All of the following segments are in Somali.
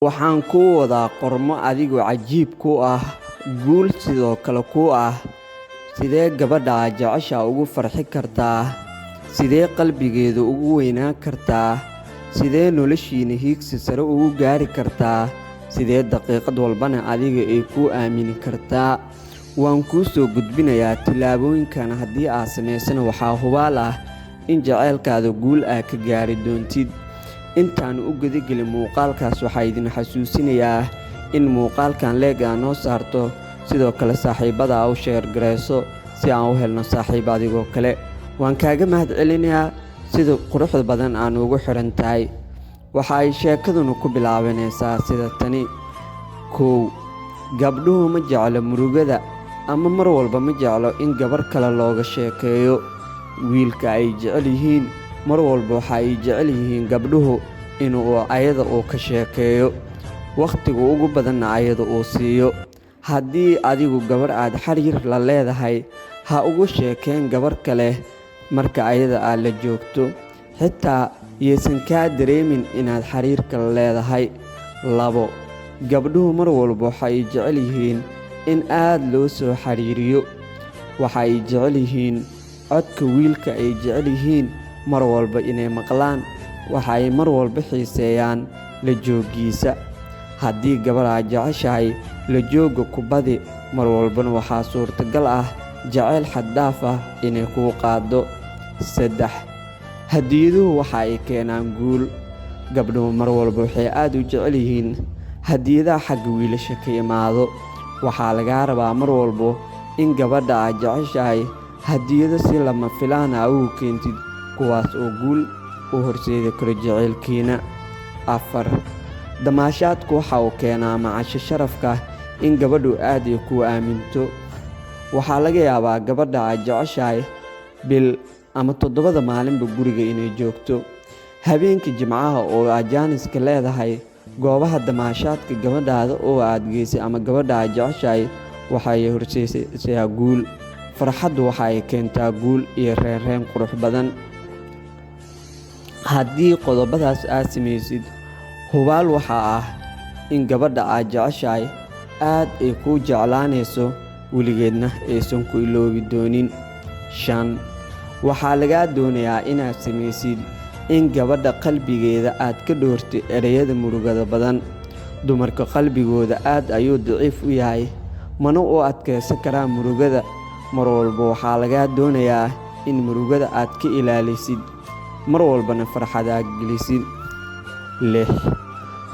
Waxaan kuu wadaa qormo adigoo cajiib ku ah, guul sidoo kale ku ah. Sidee gabadha aad jeceshahay ugu farxi kartaa? Sidee qalbigeedu ugu weynaan kartaa? Sidee noloshiina hiigsi sare ugu gaari kartaa? Sidee daqiiqad walbana adiga ay kuu aamini kartaa? Waan kuu soo gudbinayaa tillaabooyinkan. Haddii aad samaysana waxaa hubaal ah in jacaylkaada guul aad ka gaari doontid. Intaan u gudagelin muuqaalkaas waxaa idin xasuusinayaa in muuqaalkan leeg aad noo saarto, sidoo kale saaxiibada u sheer gareyso si aan u helno saaxiib adigoo kale. Waan kaaga mahadcelinayaa sida quruxda badan aan ugu xiran tahay. Waxa ay sheekaduna ku bilaabanaysaa sida tani. 1. Gabdhuhu ma jecla murugada ama mar walba ma jeclo in gabar kale looga sheekeeyo. Wiilka ay jecel yihiin mar walba waxa ay jecel yihiin gabdhuhu inuu ayada ka sheekeeyo, waqtiga ugu badanna ayada uu siiyo. Haddii adigu gabar aad xiriir la leedahay, ha ugu sheekeen gabar kale marka ayada aad la joogto, xitaa yeysan kaa dareemin inaad xiriirka la leedahay. 2. Gabdhuhu mar walba waxa ay jecel yihiin in aad loo soo xiriiriyo. Waxa ay jecel yihiin codka wiilka ay jecel yihiin mar walba inay maqlaan. Waxa ay mar walba xiiseeyaan la joogiisa. Haddii gabar aad jeceshahay la jooga ku badi, mar walbana waxaa suurtagal ah jacayl xad dhaaf ah inay kuu qaado. 3. Hadiyaduhu waxa ay keenaan guul. Gabdhuhu mar walba waxay aad u jecel yihiin hadiyadaha xagga wiilasha ka imaado. Waxaa laga rabaa mar walba in gabadha aad jeceshahay hadiyado si lama filaan ah ugu keentid, kuwaas oo guul u horseedi karo jacaylkiina. 4. Damaashaadku waxa uu keenaa macasho sharafka in gabadhu aad ay ku aaminto. Waxaa laga yaabaa gabadha aad jeceshahay bil ama 7 maalinba guriga inay joogto. Habeenkii Jimcaha oo aad jaaniska leedahay, goobaha damaashaadka gabadhaada oo aad geysay ama gabadha aad jeceshahay waxa ay horseedaysaa guul. Farxaddu waxa ay keentaa guul iyo reereen qurux badan. Haddii qodobadaas aad samaysid, hubaal waxaa ah in gabadha aad jeceshahay aad ay kuu jeclaanayso, weligeedna aysan ku iloobi doonin. 5. Waxaa lagaa doonayaa inaad samaysid in gabadha qalbigeeda aad ka dhoortid ereyada murugada badan. Dumarka qalbigooda aad ayuu daciif u yahay, mana u adkaysan karaan murugada. Mar walba waxaa lagaa doonayaa in murugada aad ka ilaalisid, mar walbana farxad aad gelisid. 6.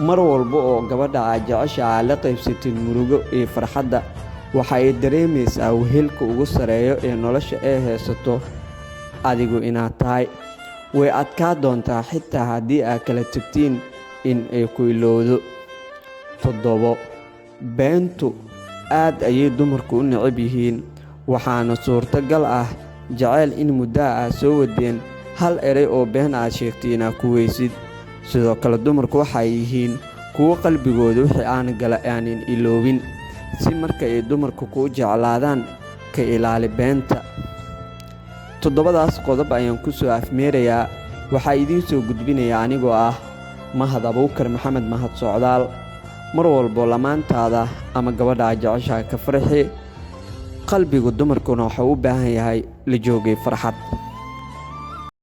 Mar walba oo gabadha aad jeceshahay la qaybsatid murugo iyo farxadda, waxa ay dareemaysaa wehelka ugu sareeyo ee nolosha ay haysato adigu inaad tahay. Way adkaa doontaa xitaa haddii aad kala tagtiin in ay ku ilowdo. 7. Beentu aad ayay dumarku u neceb yihiin, waxaana suurtagal ah jacayl in muddo aad soo wadeen hal erey oo been aad sheegtay inaad ku weysid. Sidoo kale dumarku waxay yihiin kuwo qalbigooda wixii aan gala aanan iloobin. Si marka ay dumarku kuu jeclaadaan, ka ilaali beenta. 7daas qodob ayaan ku soo afmeerayaa. Waxaa idiin soo gudbinayaa anigoo ah Mahad Abuukar Maxamed Mahad Socdaal. Mar walbo lamaantaada ama gabadha aad jeceshahay ka farxi. Qalbiga dumarkuna waxa uu u baahan yahay la joogay farxad.